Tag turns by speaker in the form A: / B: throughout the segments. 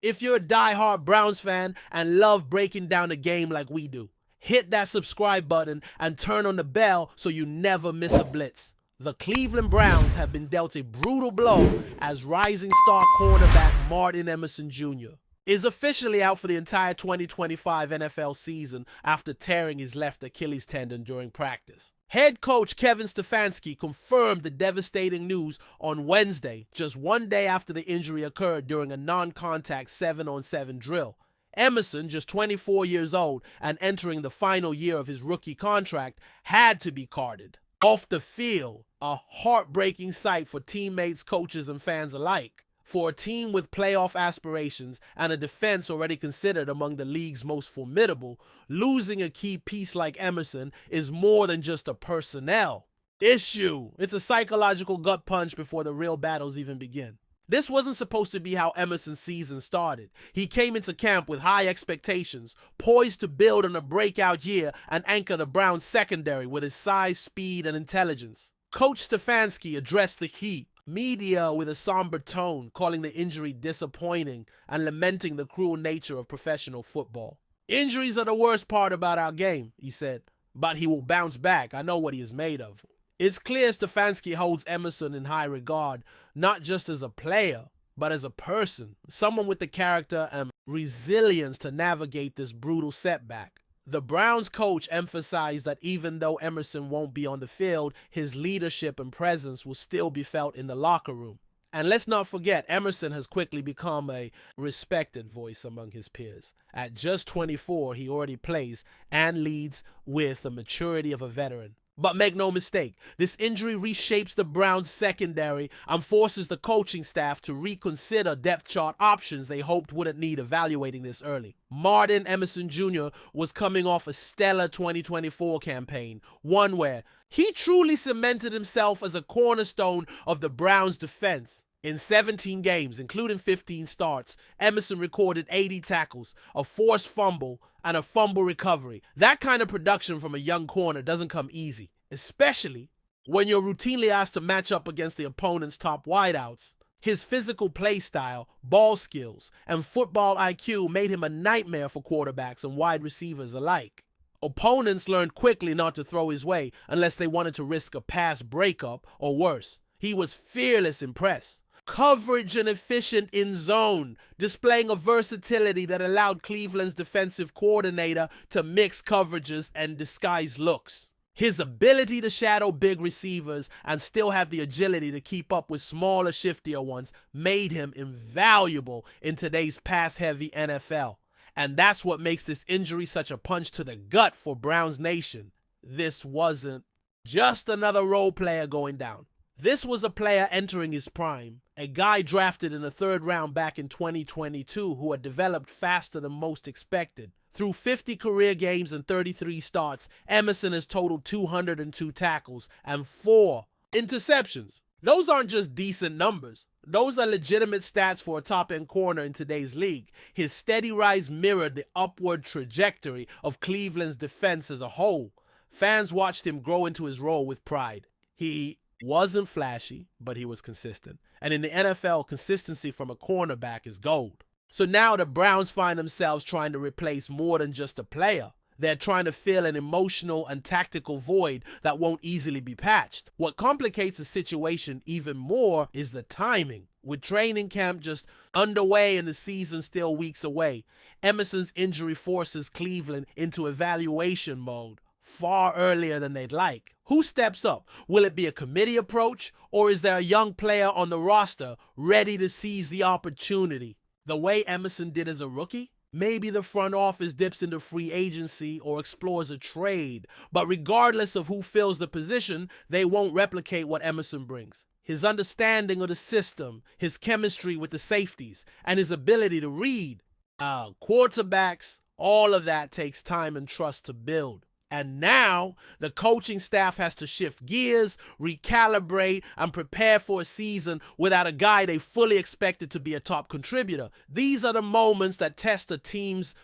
A: If you're a die-hard Browns fan and love breaking down the game like we do, hit that subscribe button and turn on the bell so you never miss a blitz. The Cleveland Browns have been dealt a brutal blow as rising star cornerback Martin Emerson Jr. is officially out for the entire 2025 NFL season after tearing his left Achilles tendon during practice. Head coach Kevin Stefanski confirmed the devastating news on Wednesday, just one day after the injury occurred during a non-contact 7-on-7 drill. Emerson, just 24 years old and entering the final year of his rookie contract, had to be carted. Off the field, a heartbreaking sight for teammates, coaches, and fans alike. For a team with playoff aspirations and a defense already considered among the league's most formidable, losing a key piece like Emerson is more than just a personnel issue. It's a psychological gut punch before the real battles even begin. This wasn't supposed to be how Emerson's season started. He came into camp with high expectations, poised to build on a breakout year and anchor the Browns' secondary with his size, speed, and intelligence. Coach Stefanski addressed the heat, media with a somber tone, calling the injury disappointing and lamenting the cruel nature of professional football. "Injuries are the worst part about our game," he said, "but he will bounce back. I know what he is made of." It's clear Stefanski holds Emerson in high regard, not just as a player, but as a person, someone with the character and resilience to navigate this brutal setback. The Browns coach emphasized that even though Emerson won't be on the field, his leadership and presence will still be felt in the locker room. And let's not forget, Emerson has quickly become a respected voice among his peers. At just 24, he already plays and leads with the maturity of a veteran. But make no mistake, this injury reshapes the Browns' secondary and forces the coaching staff to reconsider depth chart options they hoped wouldn't need evaluating this early. Martin Emerson Jr. was coming off a stellar 2024 campaign, one where he truly cemented himself as a cornerstone of the Browns' defense. In 17 games, including 15 starts, Emerson recorded 80 tackles, a forced fumble, and a fumble recovery. That kind of production from a young corner doesn't come easy, especially when you're routinely asked to match up against the opponent's top wideouts. His physical play style, ball skills, and football IQ made him a nightmare for quarterbacks and wide receivers alike. Opponents learned quickly not to throw his way unless they wanted to risk a pass breakup or worse. He was fearless in press, coverage and efficient in zone, displaying a versatility that allowed Cleveland's defensive coordinator to mix coverages and disguise looks. His ability to shadow big receivers and still have the agility to keep up with smaller, shiftier ones made him invaluable in today's pass-heavy NFL. And that's what makes this injury such a punch to the gut for Browns Nation. This wasn't just another role player going down. This was a player entering his prime, a guy drafted in the third round back in 2022 who had developed faster than most expected. Through 50 career games and 33 starts, Emerson has totaled 202 tackles and 4 interceptions. Those aren't just decent numbers. Those are legitimate stats for a top-end corner in today's league. His steady rise mirrored the upward trajectory of Cleveland's defense as a whole. Fans watched him grow into his role with pride. He wasn't flashy, but he was consistent. And in the NFL, consistency from a cornerback is gold. So now the Browns find themselves trying to replace more than just a player. They're trying to fill an emotional and tactical void that won't easily be patched. What complicates the situation even more is the timing. With training camp just underway and the season still weeks away, Emerson's injury forces Cleveland into evaluation mode far earlier than they'd like. Who steps up? Will it be a committee approach, or is there a young player on the roster ready to seize the opportunity? The way Emerson did as a rookie? Maybe the front office dips into free agency or explores a trade, but regardless of who fills the position, they won't replicate what Emerson brings. His understanding of the system, his chemistry with the safeties, and his ability to read quarterbacks, all of that takes time and trust to build. And now, the coaching staff has to shift gears, recalibrate, and prepare for a season without a guy they fully expected to be a top contributor. These are the moments that test a team's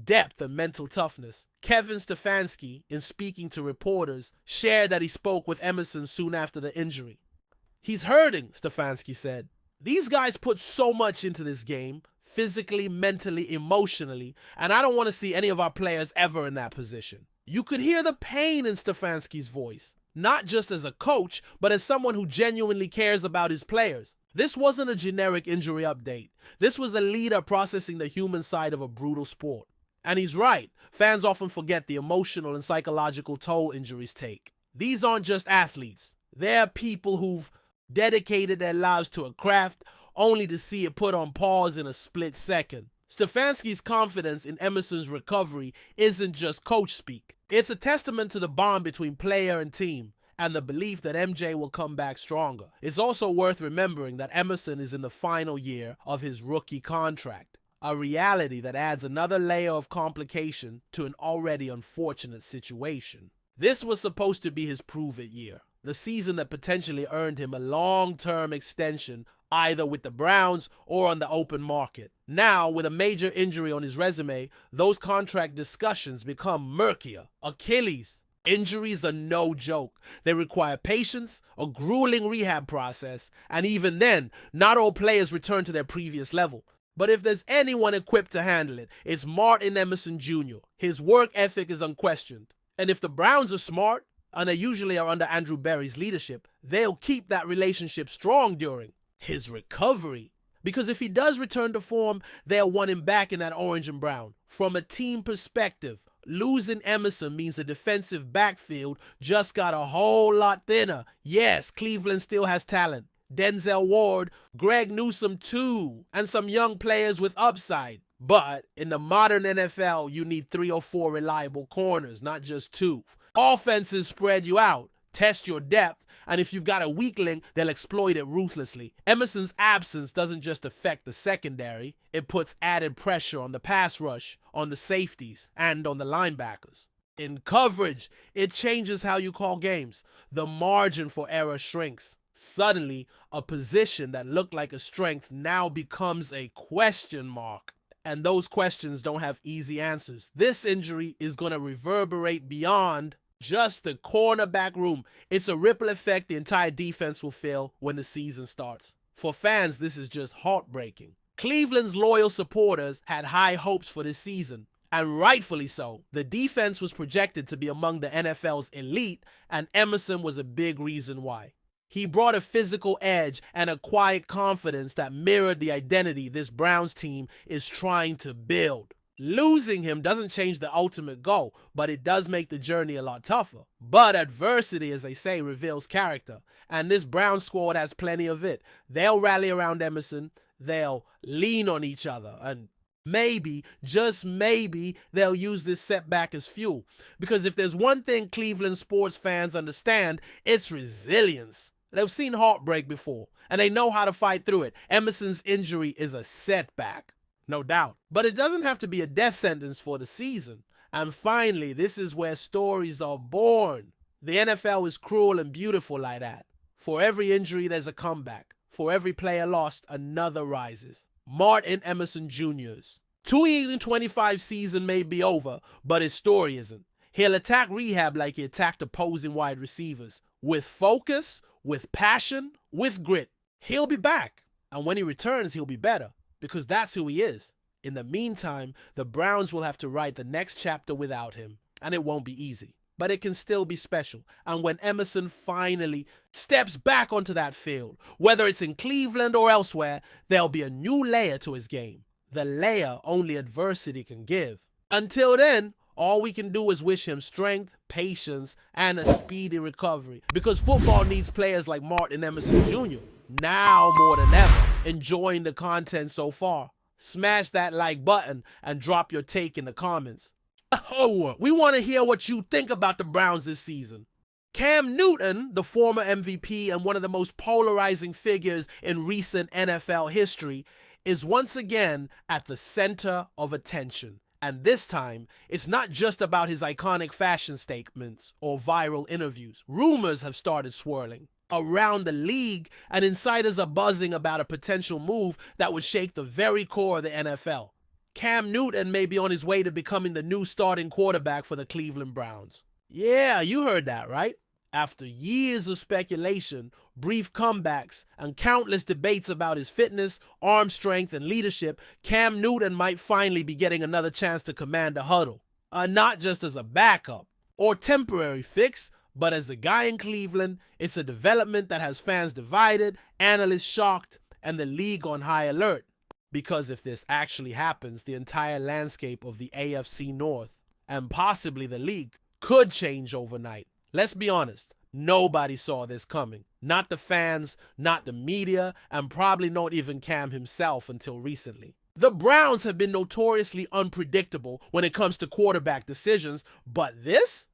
A: depth and mental toughness. Kevin Stefanski, in speaking to reporters, shared that he spoke with Emerson soon after the injury. "He's hurting," Stefanski said. "These guys put so much into this game. physically, mentally, emotionally, and I don't want to see any of our players ever in that position. You could hear the pain in Stefanski's voice, not just as a coach, but as someone who genuinely cares about his players. This wasn't a generic injury update. This was a leader processing the human side of a brutal sport. And he's right. Fans often forget the emotional and psychological toll injuries take. These aren't just athletes. They're people who've dedicated their lives to a craft only to see it put on pause in a split second. Stefanski's confidence in Emerson's recovery isn't just coach speak. It's a testament to the bond between player and team and the belief that MJ will come back stronger. It's also worth remembering that Emerson is in the final year of his rookie contract, a reality that adds another layer of complication to an already unfortunate situation. This was supposed to be his prove-it year, the season that potentially earned him a long-term extension either with the Browns or on the open market. Now, with a major injury on his resume, those contract discussions become murkier. Achilles. Injuries are no joke. They require patience, a grueling rehab process, and even then, not all players return to their previous level. But if there's anyone equipped to handle it, it's Martin Emerson Jr. His work ethic is unquestioned. And if the Browns are smart, and they usually are under Andrew Berry's leadership, they'll keep that relationship strong during his recovery. Because if he does return to form, they'll want him back in that orange and brown. From a team perspective, losing Emerson means the defensive backfield just got a whole lot thinner. Yes, Cleveland still has talent. Denzel Ward, Greg Newsome too, and some young players with upside. But in the modern NFL, you need 3 or 4 reliable corners, not just 2. Offenses spread you out, test your depth, and if you've got a weakling, they'll exploit it ruthlessly. Emerson's absence doesn't just affect the secondary, it puts added pressure on the pass rush, on the safeties, and on the linebackers. In coverage, it changes how you call games. The margin for error shrinks. Suddenly, a position that looked like a strength now becomes a question mark. And those questions don't have easy answers. This injury is going to reverberate beyond just the cornerback room. It's a ripple effect the entire defense will feel when the season starts. For fans, this is just heartbreaking. Cleveland's loyal supporters had high hopes for this season, and rightfully so. The defense was projected to be among the NFL's elite, and Emerson was a big reason why. He brought a physical edge and a quiet confidence that mirrored the identity this Browns team is trying to build. Losing him doesn't change the ultimate goal, but it does make the journey a lot tougher. But adversity, as they say, reveals character, and this Browns squad has plenty of it. They'll rally around Emerson, they'll lean on each other, and maybe, just maybe, they'll use this setback as fuel. Because if there's one thing Cleveland sports fans understand, it's resilience. They've seen heartbreak before, and they know how to fight through it. Emerson's injury is a setback, no doubt. But it doesn't have to be a death sentence for the season. And finally, this is where stories are born. The NFL is cruel and beautiful like that. For every injury, there's a comeback. For every player lost, another rises. Martin Emerson Jr.'s 2025 season may be over, but his story isn't. He'll attack rehab like he attacked opposing wide receivers. With focus, with passion, with grit. He'll be back. And when he returns, he'll be better. Because that's who he is. In the meantime, the Browns will have to write the next chapter without him. And it won't be easy. But it can still be special. And when Emerson finally steps back onto that field, whether it's in Cleveland or elsewhere, there'll be a new layer to his game. The layer only adversity can give. Until then, all we can do is wish him strength, patience, and a speedy recovery. Because football needs players like Martin Emerson Jr. Now more than ever. Enjoying the content so far? Smash that like button and drop your take in the comments. Oh, we want to hear what you think about the Browns this season. Cam Newton, the former MVP and one of the most polarizing figures in recent NFL history, is once again at the center of attention. And this time, it's not just about his iconic fashion statements or viral interviews. Rumors have started swirling around the league, and insiders are buzzing about a potential move that would shake the very core of the NFL. Cam Newton may be on his way to becoming the new starting quarterback for the Cleveland Browns. Yeah, you heard that, right? After years of speculation, brief comebacks, and countless debates about his fitness, arm strength, and leadership, Cam Newton might finally be getting another chance to command a huddle. Not just as a backup or temporary fix, but as the guy in Cleveland. It's a development that has fans divided, analysts shocked, and the league on high alert. Because if this actually happens, the entire landscape of the AFC North, and possibly the league, could change overnight. Let's be honest, nobody saw this coming. Not the fans, not the media, and probably not even Cam himself until recently. The Browns have been notoriously unpredictable when it comes to quarterback decisions, but this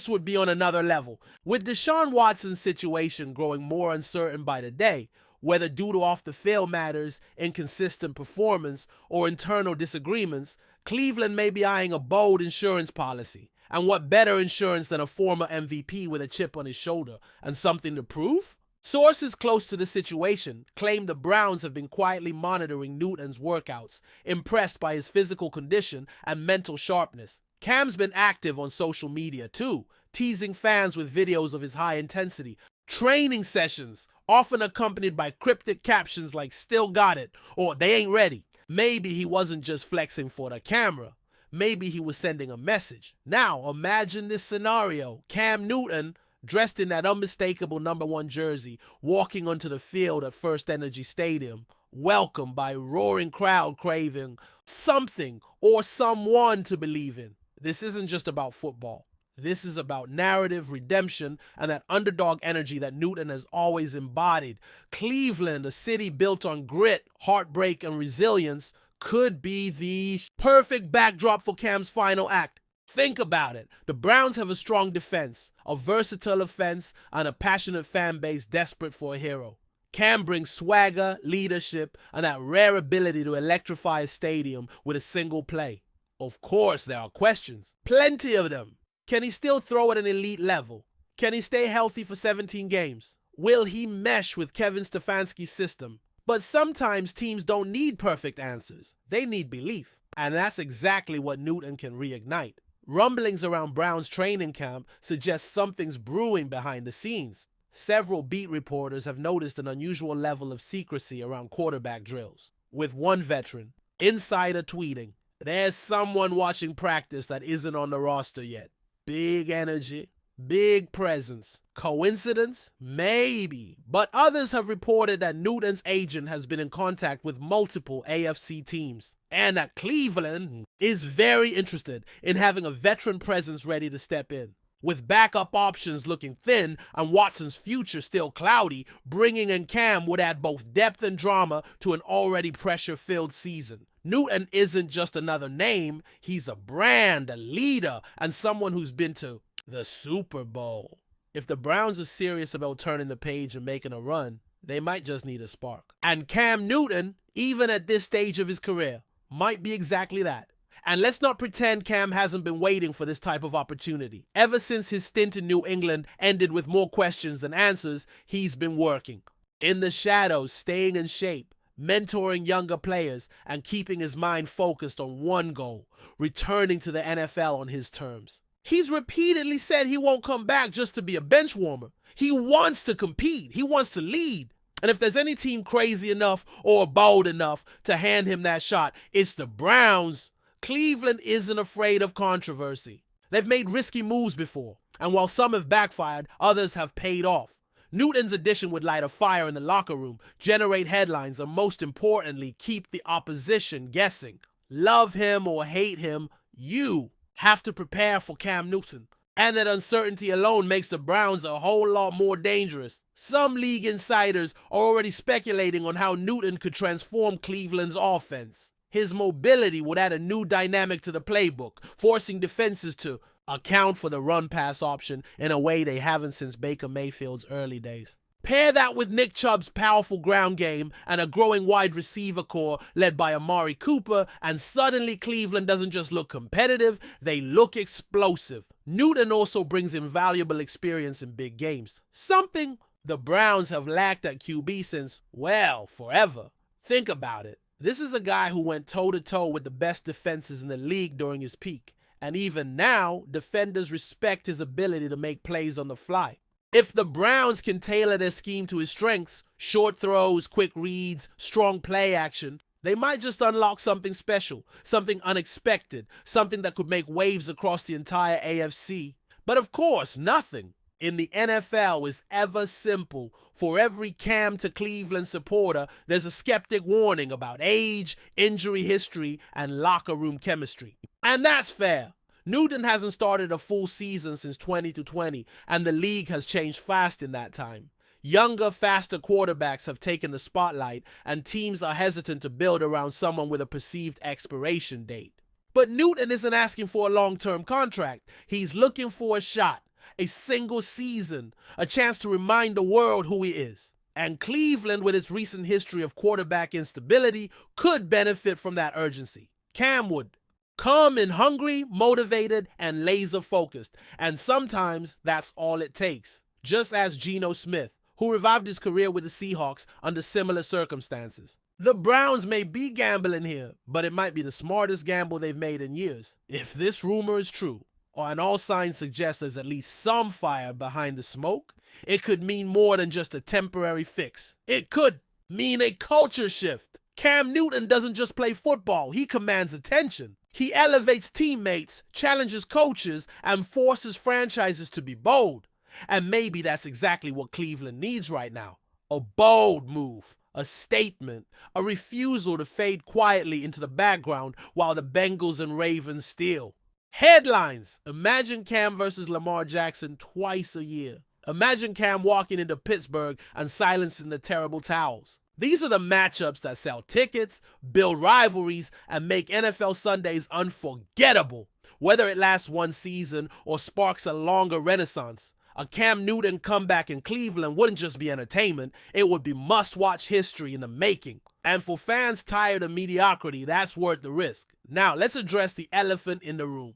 A: would be on another level. With Deshaun Watson's situation growing more uncertain by the day, whether due to off-the-field matters, inconsistent performance, or internal disagreements, Cleveland may be eyeing a bold insurance policy. And what better insurance than a former MVP with a chip on his shoulder and something to prove? Sources close to the situation claim the Browns have been quietly monitoring Newton's workouts, impressed by his physical condition and mental sharpness. Cam's been active on social media too, teasing fans with videos of his high-intensity training sessions, often accompanied by cryptic captions like "still got it" or "they ain't ready." Maybe he wasn't just flexing for the camera. Maybe he was sending a message. Now, imagine this scenario. Cam Newton, dressed in that unmistakable #1 jersey, walking onto the field at First Energy Stadium, welcomed by a roaring crowd craving something or someone to believe in. This isn't just about football. This is about narrative, redemption, and that underdog energy that Newton has always embodied. Cleveland, a city built on grit, heartbreak, and resilience, could be the perfect backdrop for Cam's final act. Think about it. The Browns have a strong defense, a versatile offense, and a passionate fan base desperate for a hero. Cam brings swagger, leadership, and that rare ability to electrify a stadium with a single play. Of course, there are questions. Plenty of them. Can he still throw at an elite level? Can he stay healthy for 17 games? Will he mesh with Kevin Stefanski's system? But sometimes teams don't need perfect answers. They need belief. And that's exactly what Newton can reignite. Rumblings around Brown's training camp suggest something's brewing behind the scenes. Several beat reporters have noticed an unusual level of secrecy around quarterback drills. With one veteran, insider tweeting, "There's someone watching practice that isn't on the roster yet." Big energy, big presence. Coincidence? Maybe. But others have reported that Newton's agent has been in contact with multiple AFC teams, and that Cleveland is very interested in having a veteran presence ready to step in. With backup options looking thin and Watson's future still cloudy, bringing in Cam would add both depth and drama to an already pressure-filled season. Newton isn't just another name, he's a brand, a leader, and someone who's been to the Super Bowl. If the Browns are serious about turning the page and making a run, they might just need a spark. And Cam Newton, even at this stage of his career, might be exactly that. And let's not pretend Cam hasn't been waiting for this type of opportunity. Ever since his stint in New England ended with more questions than answers, he's been working. In the shadows, staying in shape, mentoring younger players, and keeping his mind focused on one goal, returning to the NFL on his terms. He's repeatedly said he won't come back just to be a bench warmer. He wants to compete. He wants to lead. And if there's any team crazy enough or bold enough to hand him that shot, it's the Browns. Cleveland isn't afraid of controversy. They've made risky moves before, and while some have backfired, others have paid off. Newton's addition would light a fire in the locker room, generate headlines, and most importantly, keep the opposition guessing. Love him or hate him, you have to prepare for Cam Newton. And that uncertainty alone makes the Browns a whole lot more dangerous. Some league insiders are already speculating on how Newton could transform Cleveland's offense. His mobility would add a new dynamic to the playbook, forcing defenses to account for the run-pass option in a way they haven't since Baker Mayfield's early days. Pair that with Nick Chubb's powerful ground game and a growing wide receiver core led by Amari Cooper, and suddenly Cleveland doesn't just look competitive, they look explosive. Newton also brings invaluable experience in big games, something the Browns have lacked at QB since, well, forever. Think about it. This is a guy who went toe-to-toe with the best defenses in the league during his peak. And even now, defenders respect his ability to make plays on the fly. If the Browns can tailor their scheme to his strengths, short throws, quick reads, strong play action, they might just unlock something special, something unexpected, something that could make waves across the entire AFC. But of course, nothing in the NFL is ever simple. For every Cam to Cleveland supporter, there's a skeptic warning about age, injury history, and locker room chemistry. And that's fair. Newton hasn't started a full season since 2020, and the league has changed fast in that time. Younger, faster quarterbacks have taken the spotlight, and teams are hesitant to build around someone with a perceived expiration date. But Newton isn't asking for a long-term contract. He's looking for a shot, a single season, a chance to remind the world who he is. And Cleveland, with its recent history of quarterback instability, could benefit from that urgency. Cam would. Come in hungry, motivated, and laser-focused. And sometimes that's all it takes. Just as Geno Smith, who revived his career with the Seahawks under similar circumstances. The Browns may be gambling here, but it might be the smartest gamble they've made in years. If this rumor is true, and all signs suggest there's at least some fire behind the smoke, it could mean more than just a temporary fix. It could mean a culture shift. Cam Newton doesn't just play football, he commands attention. He elevates teammates, challenges coaches, and forces franchises to be bold. And maybe that's exactly what Cleveland needs right now. A bold move, a statement, a refusal to fade quietly into the background while the Bengals and Ravens steal. Headlines! Imagine Cam versus Lamar Jackson twice a year. Imagine Cam walking into Pittsburgh and silencing the terrible towels. These are the matchups that sell tickets, build rivalries, and make NFL Sundays unforgettable. Whether it lasts one season or sparks a longer renaissance, a Cam Newton comeback in Cleveland wouldn't just be entertainment, it would be must-watch history in the making. And for fans tired of mediocrity, that's worth the risk. Now, let's address the elephant in the room.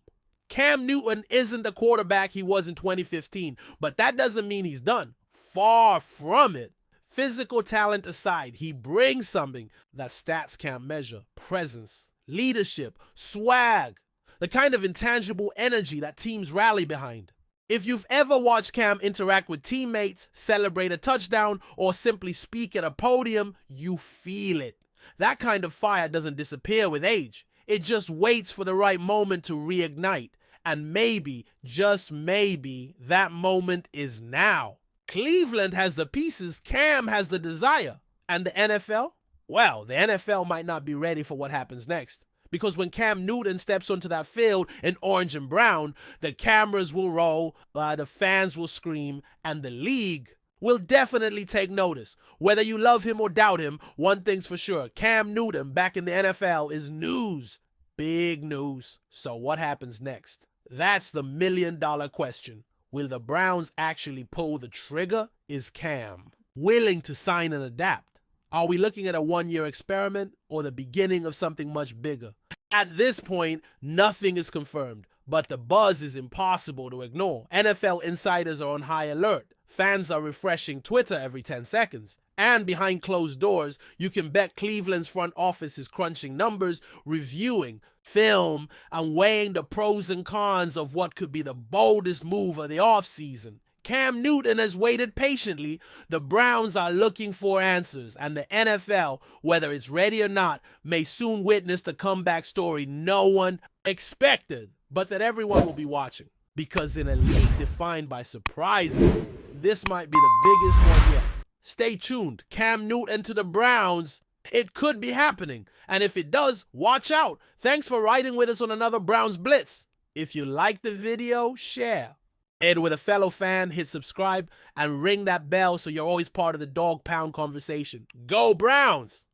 A: Cam Newton isn't the quarterback he was in 2015, but that doesn't mean he's done. Far from it. Physical talent aside, he brings something that stats can't measure. Presence, leadership, swag, the kind of intangible energy that teams rally behind. If you've ever watched Cam interact with teammates, celebrate a touchdown, or simply speak at a podium, you feel it. That kind of fire doesn't disappear with age. It just waits for the right moment to reignite. And maybe, just maybe, that moment is now. Cleveland has the pieces, Cam has the desire. And the NFL? Well, the NFL might not be ready for what happens next. Because when Cam Newton steps onto that field in orange and brown, the cameras will roll, the fans will scream, and the league will definitely take notice. Whether you love him or doubt him, one thing's for sure, Cam Newton back in the NFL is news. Big news. So what happens next? That's the million-dollar question. Will the Browns actually pull the trigger? Is Cam willing to sign and adapt? Are we looking at a one-year experiment or the beginning of something much bigger? At this point, nothing is confirmed, but the buzz is impossible to ignore. NFL insiders are on high alert. Fans are refreshing Twitter every 10 seconds. And behind closed doors, you can bet Cleveland's front office is crunching numbers, reviewing film, and weighing the pros and cons of what could be the boldest move of the offseason. Cam Newton has waited patiently. The Browns are looking for answers, and the NFL, whether it's ready or not, may soon witness the comeback story no one expected, but that everyone will be watching. Because in a league defined by surprises, this might be the biggest one yet. Stay tuned. Cam Newton to the Browns. It could be happening. And if it does, watch out. Thanks for riding with us on another Browns Blitz. If you liked the video, share. And with a fellow fan, hit subscribe and ring that bell so you're always part of the Dawg Pound conversation. Go Browns!